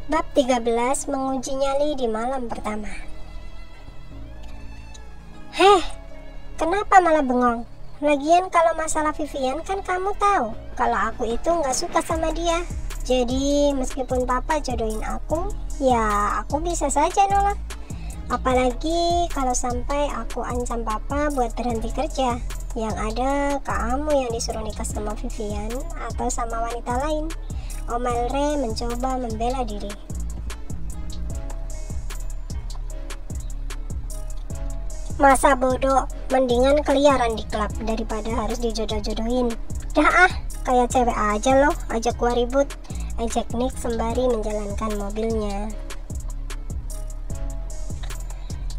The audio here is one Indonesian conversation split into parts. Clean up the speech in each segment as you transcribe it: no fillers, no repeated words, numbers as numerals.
Bab 13 menguji nyali di malam pertama. Heh, kenapa malah bengong? Lagian kalau masalah Vivian kan kamu tahu kalau aku itu nggak suka sama dia. Jadi meskipun papa jodohin aku, ya aku bisa saja nolak. Apalagi kalau sampai aku ancam papa buat berhenti kerja. Yang ada kamu yang disuruh nikah sama Vivian atau sama wanita lain. Omelre mencoba membela diri. Masa bodoh, mendingan keliaran di klub daripada harus dijodoh-jodohin. Dah kayak cewek aja loh, ajak gua ribut, ejek Nick sembari menjalankan mobilnya.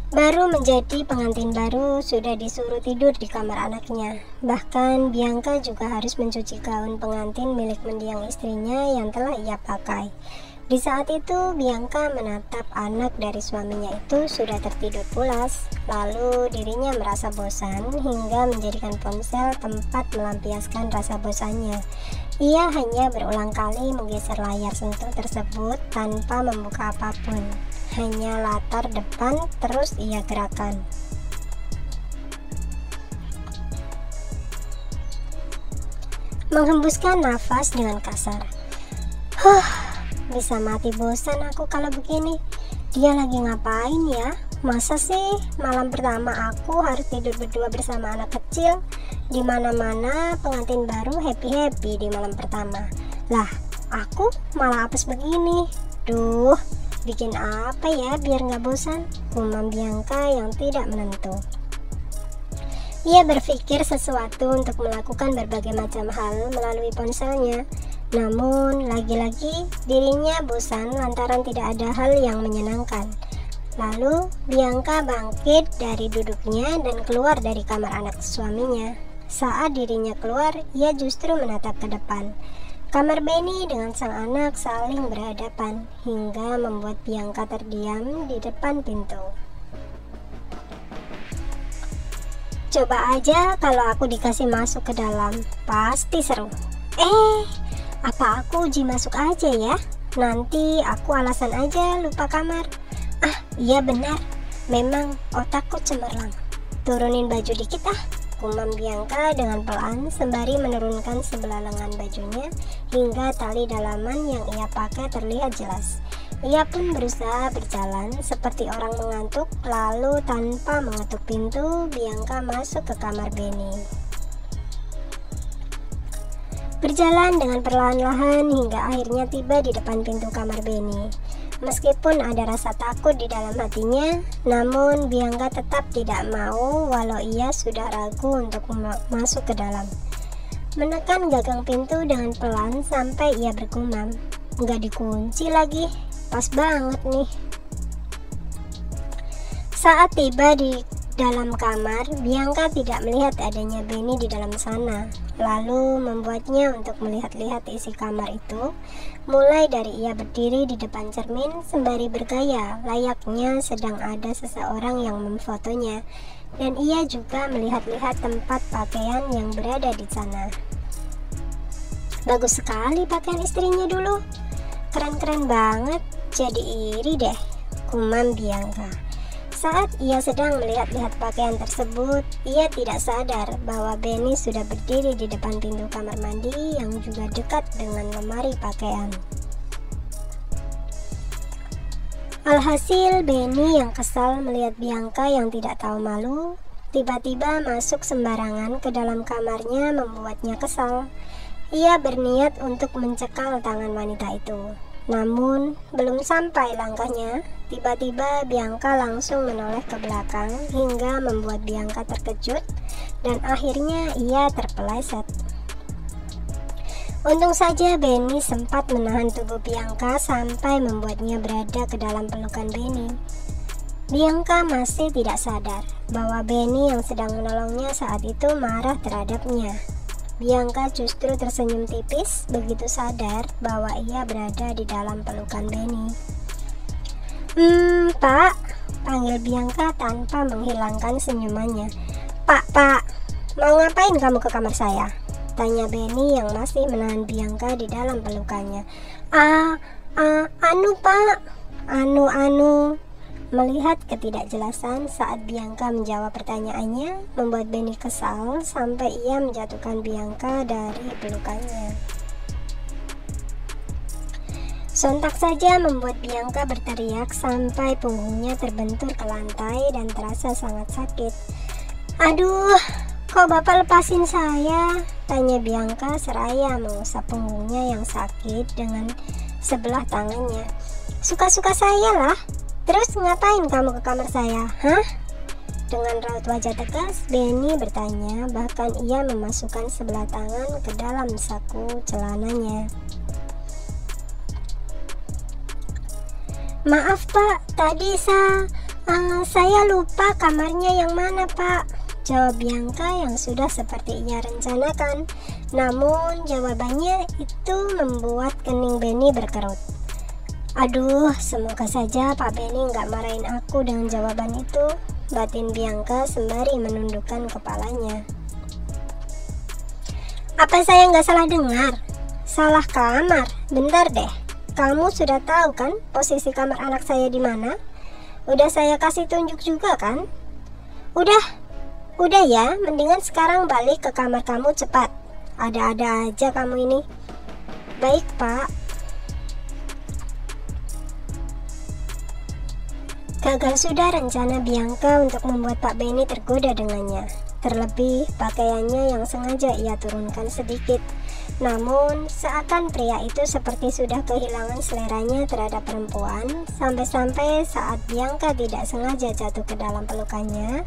Baru menjadi pengantin baru sudah disuruh tidur di kamar anaknya. Bahkan Bianca juga harus mencuci gaun pengantin milik mendiang istrinya yang telah ia pakai. Di saat itu Bianca menatap anak dari suaminya itu sudah tertidur pulas. Lalu dirinya merasa bosan hingga menjadikan ponsel tempat melampiaskan rasa bosannya. Ia hanya berulang kali menggeser layar sentuh tersebut tanpa membuka apapun. Hanya latar depan terus ia gerakan. Menghembuskan nafas dengan kasar. Bisa mati bosan aku kalau begini. Dia lagi ngapain ya? Masa sih malam pertama aku harus tidur berdua bersama anak kecil? Di mana-mana pengantin baru happy-happy di malam pertama. Lah, aku malah apes begini. Duh, bikin apa ya biar nggak bosan? Gumam Bianca yang tidak menentu. Ia berpikir sesuatu untuk melakukan berbagai macam hal melalui ponselnya. Namun, lagi-lagi dirinya bosan lantaran tidak ada hal yang menyenangkan. Lalu, Bianca bangkit dari duduknya dan keluar dari kamar anak suaminya. Saat dirinya keluar, ia justru menatap ke depan. Kamar Benny dengan sang anak saling berhadapan, hingga membuat Bianca terdiam di depan pintu. Coba aja kalau aku dikasih masuk ke dalam, pasti seru. Apa aku uji masuk aja ya? Nanti aku alasan aja lupa kamar. Iya benar, memang otakku cemerlang. Turunin baju dikit gumam Bianca dengan pelan sembari menurunkan sebelah lengan bajunya hingga tali dalaman yang ia pakai terlihat jelas. Ia pun berusaha berjalan seperti orang mengantuk, lalu tanpa mengetuk pintu, Bianca masuk ke kamar Benny. Berjalan dengan perlahan-lahan hingga akhirnya tiba di depan pintu kamar Benny. Meskipun ada rasa takut di dalam hatinya, namun Bianca tetap tidak mau walau ia sudah ragu untuk masuk ke dalam. Menekan gagang pintu dengan pelan sampai ia bergumam, "Nggak dikunci lagi, pas banget nih." Saat tiba di dalam kamar, Bianca tidak melihat adanya Benny di dalam sana. Lalu membuatnya untuk melihat-lihat isi kamar itu, mulai dari ia berdiri di depan cermin sembari bergaya layaknya sedang ada seseorang yang memfotonya, dan ia juga melihat-lihat tempat pakaian yang berada di sana. Bagus sekali pakaian istrinya dulu, keren-keren banget, jadi iri deh, gumam Bianca. Saat ia sedang melihat-lihat pakaian tersebut, ia tidak sadar bahwa Benny sudah berdiri di depan pintu kamar mandi yang juga dekat dengan lemari pakaian. Alhasil, Benny yang kesal melihat Bianca yang tidak tahu malu, tiba-tiba masuk sembarangan ke dalam kamarnya membuatnya kesal. Ia berniat untuk mencekal tangan wanita itu. Namun, belum sampai langkahnya, tiba-tiba Bianca langsung menoleh ke belakang hingga membuat Bianca terkejut dan akhirnya ia terpeleset. Untung saja Benny sempat menahan tubuh Bianca sampai membuatnya berada ke dalam pelukan Benny. Bianca masih tidak sadar bahwa Benny yang sedang menolongnya saat itu marah terhadapnya. Bianca justru tersenyum tipis begitu sadar bahwa ia berada di dalam pelukan Benny. Pak, panggil Bianca tanpa menghilangkan senyumannya. Pak, mau ngapain kamu ke kamar saya? Tanya Benny yang masih menahan Bianca di dalam pelukannya. Anu pak, anu. Melihat ketidakjelasan saat Bianca menjawab pertanyaannya, membuat Benny kesal sampai ia menjatuhkan Bianca dari pelukannya. Sontak saja membuat Bianca berteriak sampai punggungnya terbentur ke lantai dan terasa sangat sakit. "Aduh, kok bapak lepasin saya?" tanya Bianca seraya mengusap punggungnya yang sakit dengan sebelah tangannya. "Suka-suka saya lah. Terus ngapain kamu ke kamar saya, hah?" Dengan raut wajah tegas, Benny bertanya, bahkan ia memasukkan sebelah tangan ke dalam saku celananya. "Maaf pak, tadi saya lupa kamarnya yang mana pak," jawab Bianca yang sudah seperti ia rencanakan. Namun jawabannya itu membuat kening Benny berkerut. "Aduh, semoga saja Pak Benny nggak marahin aku dengan jawaban itu," batin Bianca sembari menundukkan kepalanya. "Apa saya nggak salah dengar? Salah kamar? Bentar deh. Kamu sudah tahu kan posisi kamar anak saya di mana? Udah saya kasih tunjuk juga kan? Udah ya, mendingan sekarang balik ke kamar kamu cepat. Ada-ada aja kamu ini." "Baik, Pak." Gagal sudah rencana Bianca untuk membuat Pak Benny tergoda dengannya. Terlebih pakaiannya yang sengaja ia turunkan sedikit. Namun seakan pria itu seperti sudah kehilangan seleranya terhadap perempuan, sampai-sampai saat Bianca tidak sengaja jatuh ke dalam pelukannya,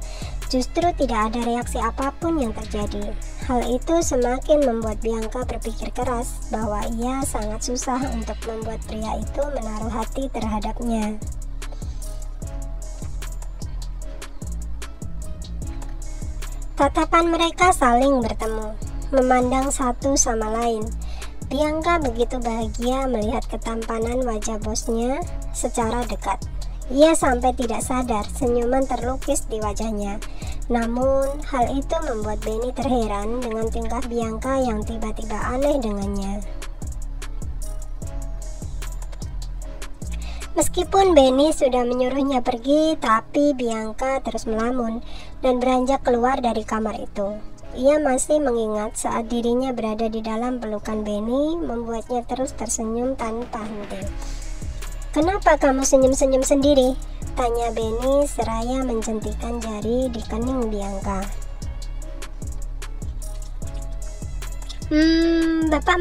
justru tidak ada reaksi apapun yang terjadi. Hal itu semakin membuat Bianca berpikir keras bahwa ia sangat susah untuk membuat pria itu menaruh hati terhadapnya. Tatapan mereka saling bertemu, memandang satu sama lain. Bianca begitu bahagia melihat ketampanan wajah bosnya secara dekat. Ia sampai tidak sadar senyuman terlukis di wajahnya. Namun, hal itu membuat Benny terheran dengan tingkah Bianca yang tiba-tiba aneh dengannya. Meskipun Benny sudah menyuruhnya pergi, tapi Bianca terus melamun dan beranjak keluar dari kamar itu. Ia masih mengingat saat dirinya berada di dalam pelukan Benny, membuatnya terus tersenyum tanpa henti. "Kenapa kamu senyum-senyum sendiri?" tanya Benny seraya menjentikan jari di kening Bianca. Bapak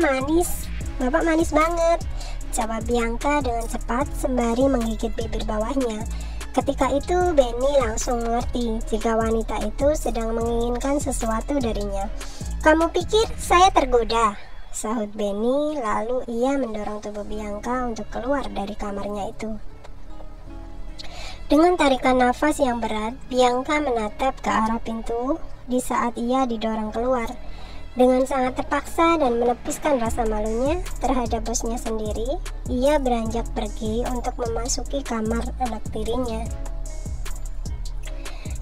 manis banget," jawab Bianca dengan cepat sembari menggigit bibir bawahnya. Ketika itu Benny langsung mengerti jika wanita itu sedang menginginkan sesuatu darinya. "Kamu pikir saya tergoda?" sahut Benny, lalu ia mendorong tubuh Bianca untuk keluar dari kamarnya itu. Dengan tarikan nafas yang berat, Bianca menatap ke arah pintu di saat ia didorong keluar. Dengan sangat terpaksa dan menepiskan rasa malunya terhadap bosnya sendiri, ia beranjak pergi untuk memasuki kamar anak tirinya.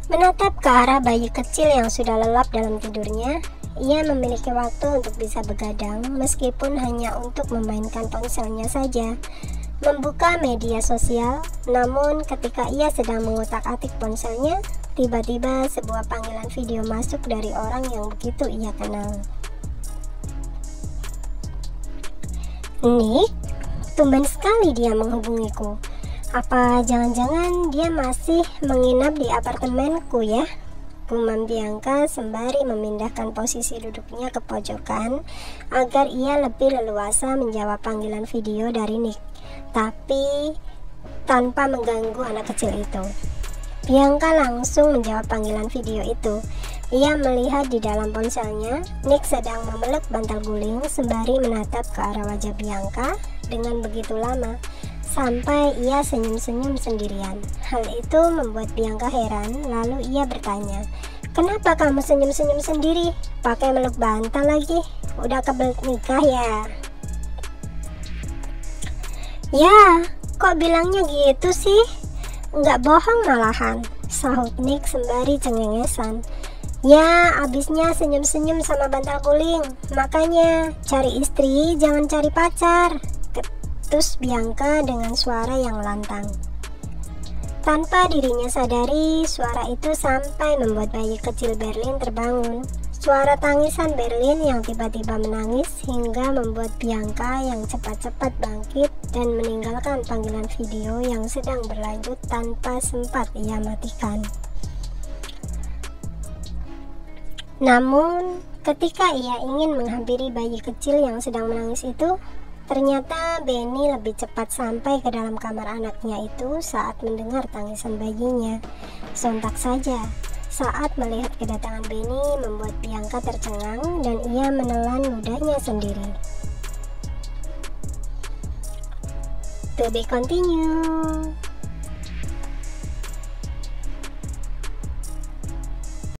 Menatap ke arah bayi kecil yang sudah lelap dalam tidurnya, ia memiliki waktu untuk bisa begadang meskipun hanya untuk memainkan ponselnya saja, membuka media sosial. Namun ketika ia sedang mengutak-atik ponselnya, tiba-tiba sebuah panggilan video masuk dari orang yang begitu ia kenal. "Nick, tumben sekali dia menghubungiku. Apa jangan-jangan dia masih menginap di apartemenku ya?" gumam Bianca sembari memindahkan posisi duduknya ke pojokan agar ia lebih leluasa menjawab panggilan video dari Nick, tapi tanpa mengganggu anak kecil itu. Bianca langsung menjawab panggilan video itu. Ia melihat di dalam ponselnya, Nick sedang memeluk bantal guling sembari menatap ke arah wajah Bianca dengan begitu lama, sampai ia senyum-senyum sendirian. Hal itu membuat Bianca heran, lalu ia bertanya, "Kenapa kamu senyum-senyum sendiri? Pakai meluk bantal lagi? Udah kebelet nikah ya?" "Ya, kok bilangnya gitu sih? Nggak bohong malahan," sahut Nick sembari cengengesan. "Ya, abisnya senyum-senyum sama bantal guling. Makanya cari istri, jangan cari pacar," mengetus Bianca dengan suara yang lantang. Tanpa dirinya sadari, suara itu sampai membuat bayi kecil Berlin terbangun. Suara tangisan Berlin yang tiba-tiba menangis hingga membuat Bianca yang cepat-cepat bangkit dan meninggalkan panggilan video yang sedang berlanjut tanpa sempat ia matikan. Namun, ketika ia ingin menghampiri bayi kecil yang sedang menangis itu, ternyata Benny lebih cepat sampai ke dalam kamar anaknya itu saat mendengar tangisan bayinya. Sontak saja, saat melihat kedatangan Benny membuat Bianca tercengang dan ia menelan ludahnya sendiri. To be continue.